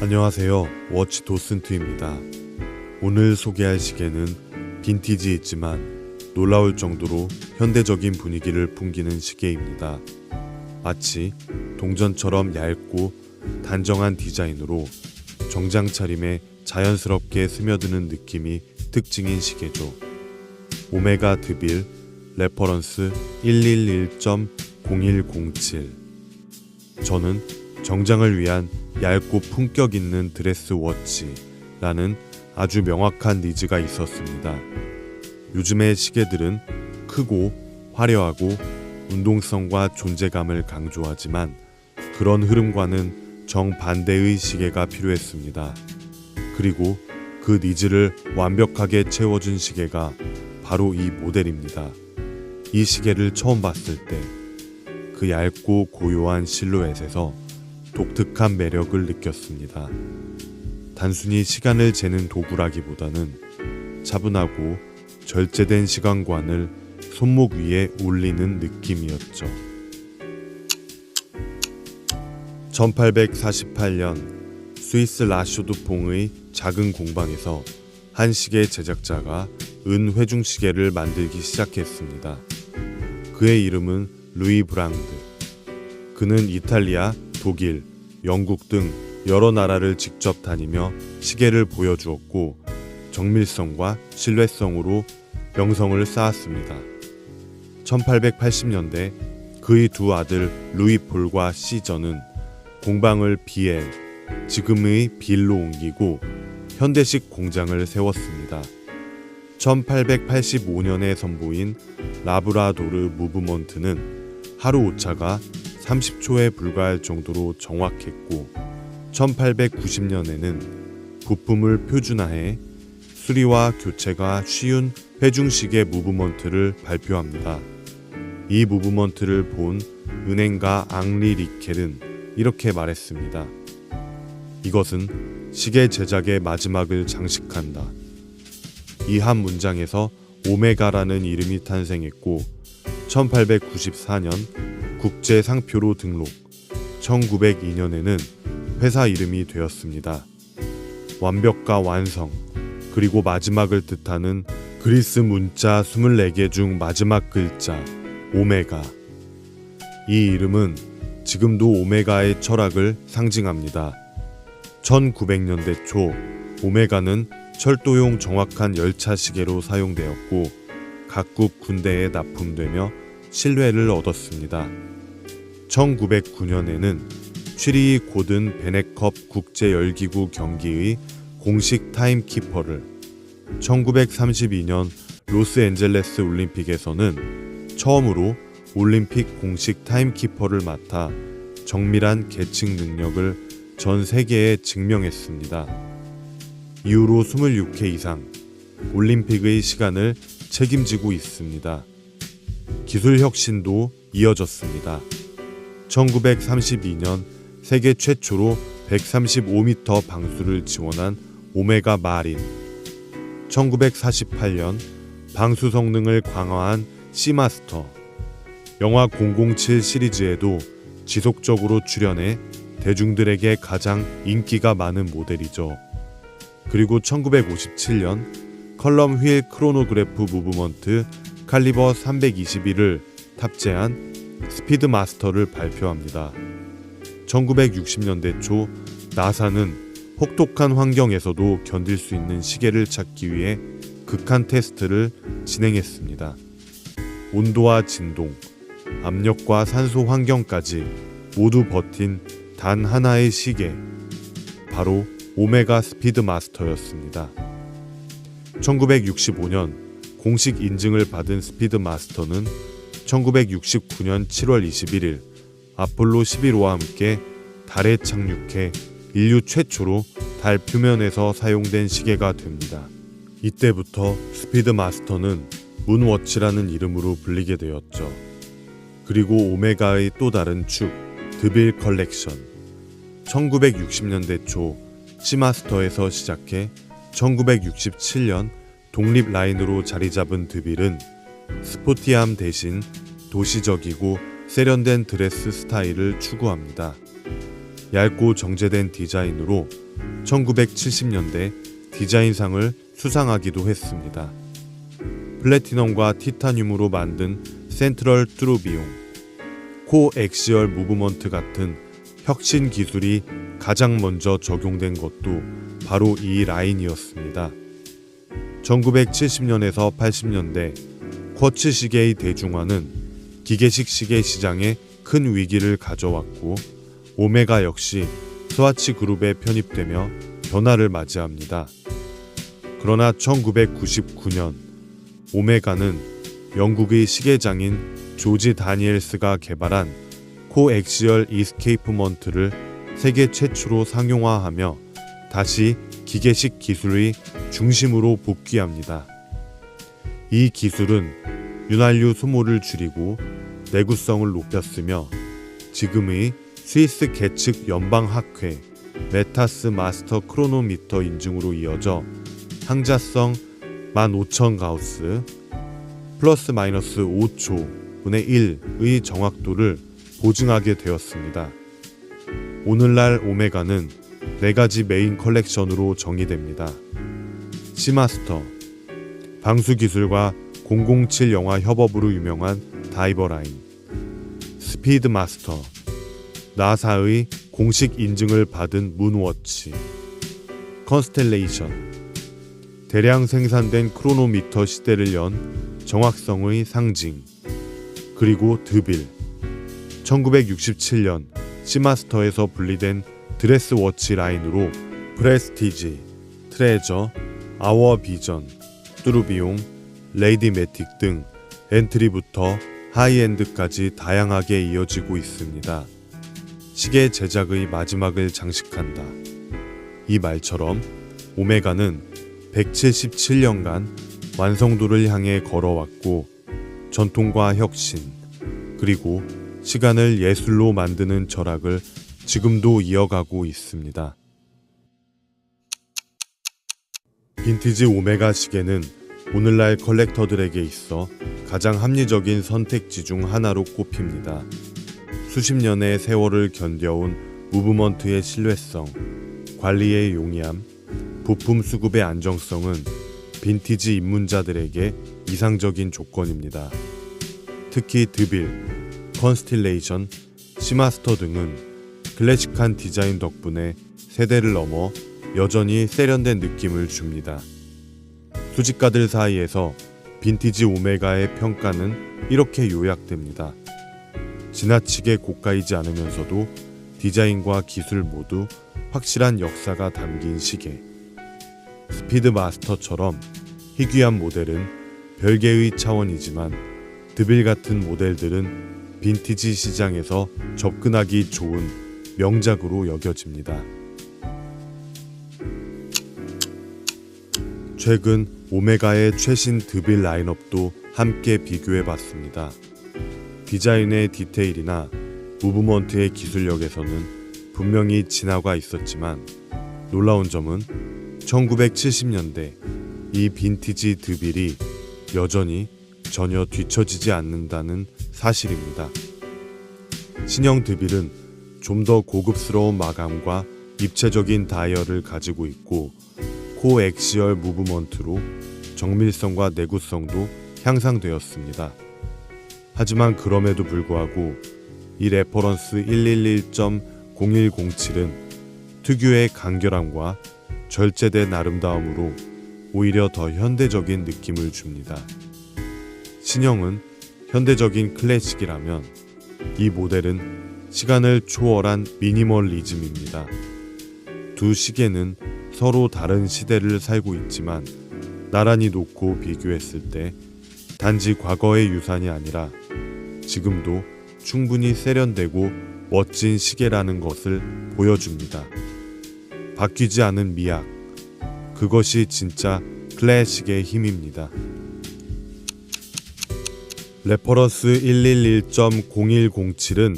안녕하세요. 워치 도슨트입니다. 오늘 소개할 시계는 빈티지이지만 놀라울 정도로 현대적인 분위기를 풍기는 시계입니다. 마치 동전처럼 얇고 단정한 디자인으로 정장 차림에 자연스럽게 스며드는 느낌이 특징인 시계죠. 오메가 드빌 레퍼런스 111.0107. 저는 정장을 위한 얇고 품격 있는 드레스 워치라는 아주 명확한 니즈가 있었습니다. 요즘의 시계들은 크고 화려하고 운동성과 존재감을 강조하지만 그런 흐름과는 정반대의 시계가 필요했습니다. 그리고 그 니즈를 완벽하게 채워준 시계가 바로 이 모델입니다. 이 시계를 처음 봤을 때 그 얇고 고요한 실루엣에서 독특한 매력을 느꼈습니다. 단순히 시간을 재는 도구라기보다는 차분하고 절제된 시간관을 손목 위에 올리는 느낌이었죠. 1848년 스위스 라쇼드퐁의 작은 공방에서 한 시계 제작자가 은 회중 시계를 만들기 시작했습니다. 그의 이름은 루이 브랑드. 그는 이탈리아, 독일, 영국 등 여러 나라를 직접 다니며 시계를 보여주었고 정밀성과 신뢰성으로 명성을 쌓았습니다. 1880년대 그의 두 아들 루이 폴과 시저는 공방을 비엘, 지금의 빌로 옮기고 현대식 공장을 세웠습니다. 1885년에 선보인 라브라도르 무브먼트는 하루 오차가 30초에 불과할 정도로 정확했고 1890년에는 부품을 표준화해 수리와 교체가 쉬운 회중시계 무브먼트를 발표합니다. 이 무브먼트를 본 은행가 앙리 리켈은 이렇게 말했습니다. 이것은 시계 제작의 마지막을 장식한다. 이 한 문장에서 오메가라는 이름이 탄생했고 1894년 국제 상표로 등록, 1902년에는 회사 이름이 되었습니다. 완벽과 완성, 그리고 마지막을 뜻하는 그리스 문자 24개 중 마지막 글자 오메가. 이 이름은 지금도 오메가의 철학을 상징합니다. 1900년대 초 오메가는 철도용 정확한 열차 시계로 사용되었고 각국 군대에 납품되며 신뢰를 얻었습니다. 1909년에는 취리히 고든 베네컵 국제열기구 경기의 공식 타임키퍼를, 1932년 로스앤젤레스 올림픽에서는 처음으로 올림픽 공식 타임키퍼를 맡아 정밀한 계측 능력을 전 세계에 증명했습니다. 이후로 26회 이상 올림픽의 시간을 책임지고 있습니다. 기술 혁신도 이어졌습니다. 1932년 세계 최초로 135m 방수를 지원한 오메가 마린, 1948년 방수 성능을 강화한 시마스터, 영화 007 시리즈에도 지속적으로 출연해 대중들에게 가장 인기가 많은 모델이죠. 그리고 1957년 컬럼 휠 크로노그래프 무브먼트 칼리버 321을 탑재한 스피드 마스터를 발표합니다. 1960년대 초 나사는 혹독한 환경에서도 견딜 수 있는 시계를 찾기 위해 극한 테스트를 진행했습니다. 온도와 진동, 압력과 산소 환경까지 모두 버틴 단 하나의 시계, 바로 오메가 스피드 마스터였습니다. 1965년 공식 인증을 받은 스피드 마스터는 1969년 7월 21일 아폴로 11호와 함께 달에 착륙해 인류 최초로 달 표면에서 사용된 시계가 됩니다. 이때부터 스피드 마스터는 문워치라는 이름으로 불리게 되었죠. 그리고 오메가의 또 다른 축, 드빌 컬렉션. 1960년대 초 시마스터에서 시작해 1967년 독립 라인으로 자리 잡은 드빌은 스포티함 대신 도시적이고 세련된 드레스 스타일을 추구합니다. 얇고 정제된 디자인으로 1970년대 디자인상을 수상하기도 했습니다. 플래티넘과 티타늄으로 만든 센트럴 뚜루비용, 코엑시얼 무브먼트 같은 혁신 기술이 가장 먼저 적용된 것도 바로 이 라인이었습니다. 1970년에서 80년대 쿼츠 시계의 대중화는 기계식 시계 시장에 큰 위기를 가져왔고 오메가 역시 스와치 그룹에 편입되며 변화를 맞이합니다. 그러나 1999년 오메가는 영국의 시계장인 조지 다니엘스가 개발한 코엑시얼 이스케이프먼트를 세계 최초로 상용화하며 다시 기계식 기술의 중심으로 복귀합니다. 이 기술은 윤활유 소모를 줄이고 내구성을 높였으며 지금의 스위스 계측 연방학회 메타스 마스터 크로노미터 인증으로 이어져 항자성 15,000 가우스 플러스 마이너스 5초 분의 1의 정확도를 보증하게 되었습니다. 오늘날 오메가는 4가지 메인 컬렉션으로 정의됩니다. 시마스터, 방수기술과 007 영화 협업으로 유명한 다이버라인, 스피드마스터, 나사의 공식 인증을 받은 문워치, 컨스텔레이션, 대량 생산된 크로노미터 시대를 연 정확성의 상징, 그리고 드빌, 1967년 시마스터에서 분리된 드레스워치 라인으로 프레스티지, 트레저, 아워 비전, 뚜루비용, 레이디매틱 등 엔트리부터 하이엔드까지 다양하게 이어지고 있습니다. 시계 제작의 마지막을 장식한다. 이 말처럼 오메가는 177년간 완성도를 향해 걸어왔고 전통과 혁신, 그리고 시간을 예술로 만드는 철학을 지금도 이어가고 있습니다. 빈티지 오메가 시계는 오늘날 컬렉터들에게 있어 가장 합리적인 선택지 중 하나로 꼽힙니다. 수십 년의 세월을 견뎌온 무브먼트의 신뢰성, 관리의 용이함, 부품 수급의 안정성은 빈티지 입문자들에게 이상적인 조건입니다. 특히 드빌, 컨스틸레이션, 시마스터 등은 클래식한 디자인 덕분에 세대를 넘어 여전히 세련된 느낌을 줍니다. 수집가들 사이에서 빈티지 오메가의 평가는 이렇게 요약됩니다. 지나치게 고가이지 않으면서도 디자인과 기술 모두 확실한 역사가 담긴 시계. 스피드마스터처럼 희귀한 모델은 별개의 차원이지만 드빌 같은 모델들은 빈티지 시장에서 접근하기 좋은 명작으로 여겨집니다. 최근 오메가의 최신 드빌 라인업도 함께 비교해봤습니다. 디자인의 디테일이나 무브먼트의 기술력에서는 분명히 진화가 있었지만 놀라운 점은 1970년대 이 빈티지 드빌이 여전히 전혀 뒤처지지 않는다는 사실입니다. 신형 드빌은 좀 더 고급스러운 마감과 입체적인 다이얼을 가지고 있고 코엑시얼 무브먼트로 정밀성과 내구성도 향상되었습니다. 하지만 그럼에도 불구하고 이 레퍼런스 111.0107은 특유의 간결함과 절제된 아름다움으로 오히려 더 현대적인 느낌을 줍니다. 신형은 현대적인 클래식이라면 이 모델은 시간을 초월한 미니멀리즘입니다. 두 시계는 서로 다른 시대를 살고 있지만 나란히 놓고 비교했을 때 단지 과거의 유산이 아니라 지금도 충분히 세련되고 멋진 시계라는 것을 보여줍니다. 바뀌지 않은 미학, 그것이 진짜 클래식의 힘입니다. 레퍼런스 111.0107은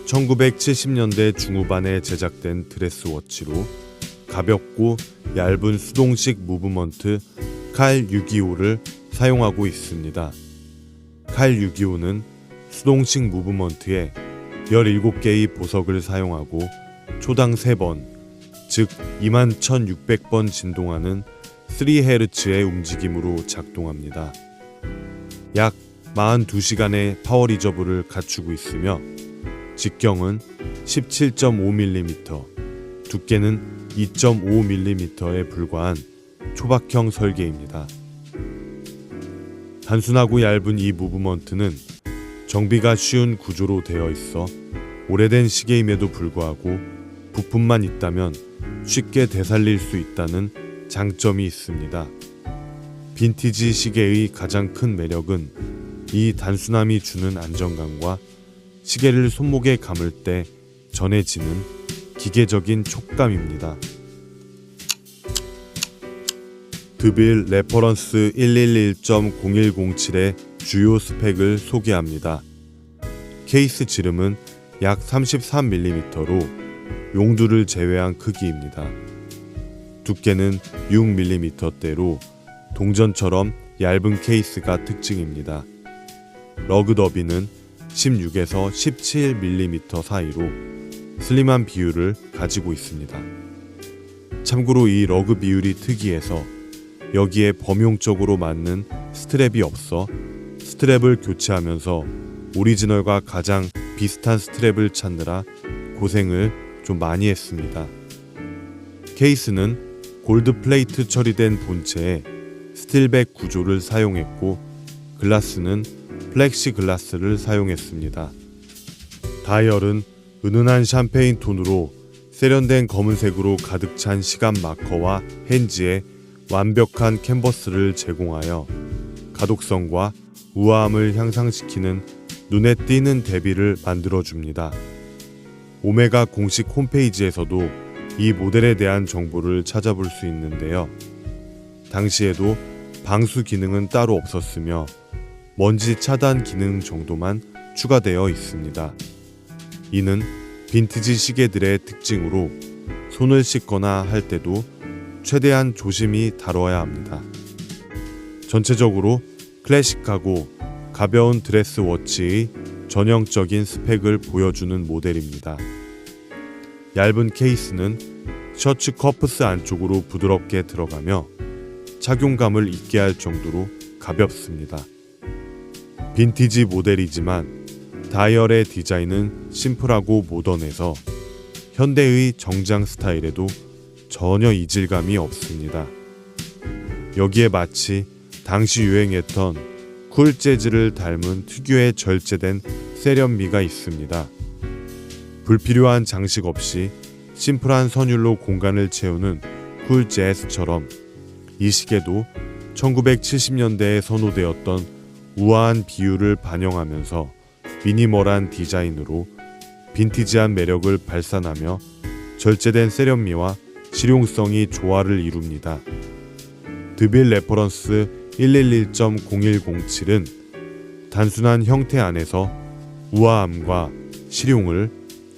1970년대 중후반에 제작된 드레스워치로 가볍고 얇은 수동식 무브먼트 칼 625를 사용하고 있습니다. 칼 625는 수동식 무브먼트에 17개의 보석을 사용하고 초당 3번, 즉 21,600번 진동하는 3Hz의 움직임으로 작동합니다. 약 42시간의 파워 리저브를 갖추고 있으며 직경은 17.5mm, 두께는 2.5mm에 불과한 초박형 설계입니다. 단순하고 얇은 이 무브먼트는 정비가 쉬운 구조로 되어 있어 오래된 시계임에도 불구하고 부품만 있다면 쉽게 되살릴 수 있다는 장점이 있습니다. 빈티지 시계의 가장 큰 매력은 이 단순함이 주는 안정감과 시계를 손목에 감을 때 전해지는 기계적인 촉감입니다. 드빌 레퍼런스 111.0107의 주요 스펙을 소개합니다. 케이스 지름은 약 33mm로 용두를 제외한 크기입니다. 두께는 6mm대로 동전처럼 얇은 케이스가 특징입니다. 러그 너비는 16에서 17mm 사이로 슬림한 비율을 가지고 있습니다. 참고로 이 러그 비율이 특이해서 여기에 범용적으로 맞는 스트랩이 없어 스트랩을 교체하면서 오리지널과 가장 비슷한 스트랩을 찾느라 고생을 좀 많이 했습니다. 케이스는 골드 플레이트 처리된 본체에 스틸백 구조를 사용했고 글라스는 플렉시 글라스를 사용했습니다. 다이얼은 은은한 샴페인 톤으로 세련된 검은색으로 가득 찬 시간 마커와 핸즈에 완벽한 캔버스를 제공하여 가독성과 우아함을 향상시키는 눈에 띄는 대비를 만들어줍니다. 오메가 공식 홈페이지에서도 이 모델에 대한 정보를 찾아볼 수 있는데요. 당시에도 방수 기능은 따로 없었으며 먼지 차단 기능 정도만 추가되어 있습니다. 이는 빈티지 시계들의 특징으로 손을 씻거나 할 때도 최대한 조심히 다뤄야 합니다. 전체적으로 클래식하고 가벼운 드레스 워치의 전형적인 스펙을 보여주는 모델입니다. 얇은 케이스는 셔츠 커프스 안쪽으로 부드럽게 들어가며 착용감을 잊게 할 정도로 가볍습니다. 빈티지 모델이지만 다이얼의 디자인은 심플하고 모던해서 현대의 정장 스타일에도 전혀 이질감이 없습니다. 여기에 마치 당시 유행했던 쿨 재즈를 닮은 특유의 절제된 세련미가 있습니다. 불필요한 장식 없이 심플한 선율로 공간을 채우는 쿨 재즈처럼 이 시계도 1970년대에 선호되었던 우아한 비율을 반영하면서 미니멀한 디자인으로 빈티지한 매력을 발산하며 절제된 세련미와 실용성이 조화를 이룹니다. 드빌 레퍼런스 111.0107은 단순한 형태 안에서 우아함과 실용을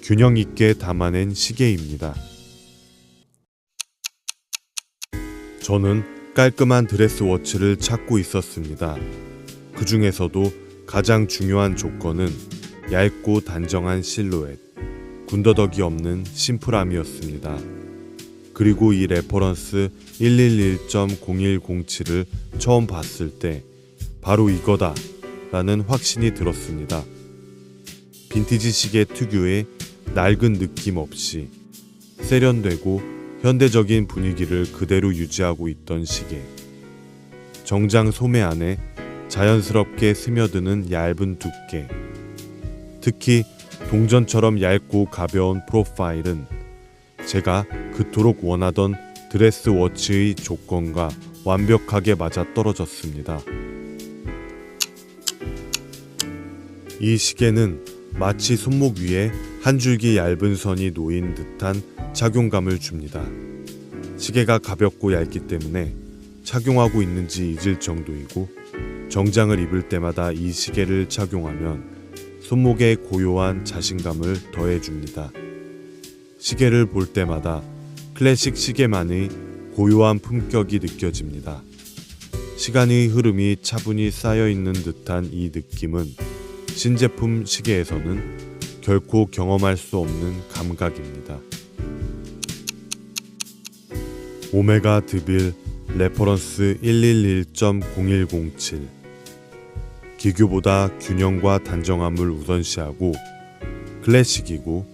균형 있게 담아낸 시계입니다. 저는 깔끔한 드레스 워치를 찾고 있었습니다. 그 중에서도 가장 중요한 조건은 얇고 단정한 실루엣, 군더더기 없는 심플함이었습니다. 그리고 이 레퍼런스 111.0107을 처음 봤을 때 바로 이거다 라는 확신이 들었습니다. 빈티지 시계 특유의 낡은 느낌 없이 세련되고 현대적인 분위기를 그대로 유지하고 있던 시계. 정장 소매 안에 자연스럽게 스며드는 얇은 두께. 특히 동전처럼 얇고 가벼운 프로파일은 제가 그토록 원하던 드레스 워치의 조건과 완벽하게 맞아떨어졌습니다. 이 시계는 마치 손목 위에 한 줄기 얇은 선이 놓인 듯한 착용감을 줍니다. 시계가 가볍고 얇기 때문에 착용하고 있는지 잊을 정도이고 정장을 입을 때마다 이 시계를 착용하면 손목에 고요한 자신감을 더해줍니다. 시계를 볼 때마다 클래식 시계만의 고요한 품격이 느껴집니다. 시간의 흐름이 차분히 쌓여있는 듯한 이 느낌은 신제품 시계에서는 결코 경험할 수 없는 감각입니다. 오메가 드빌 레퍼런스 111.0107 기교보다 균형과 단정함을 우선시하고 클래식이고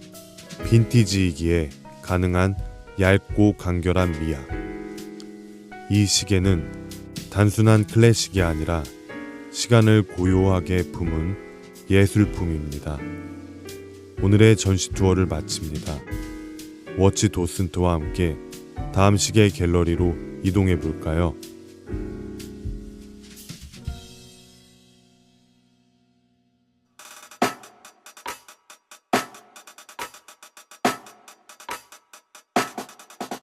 빈티지이기에 가능한 얇고 간결한 미학. 이 시계는 단순한 클래식이 아니라 시간을 고요하게 품은 예술품입니다. 오늘의 전시 투어를 마칩니다. 워치 도슨트와 함께 다음 시계 갤러리로 이동해 볼까요?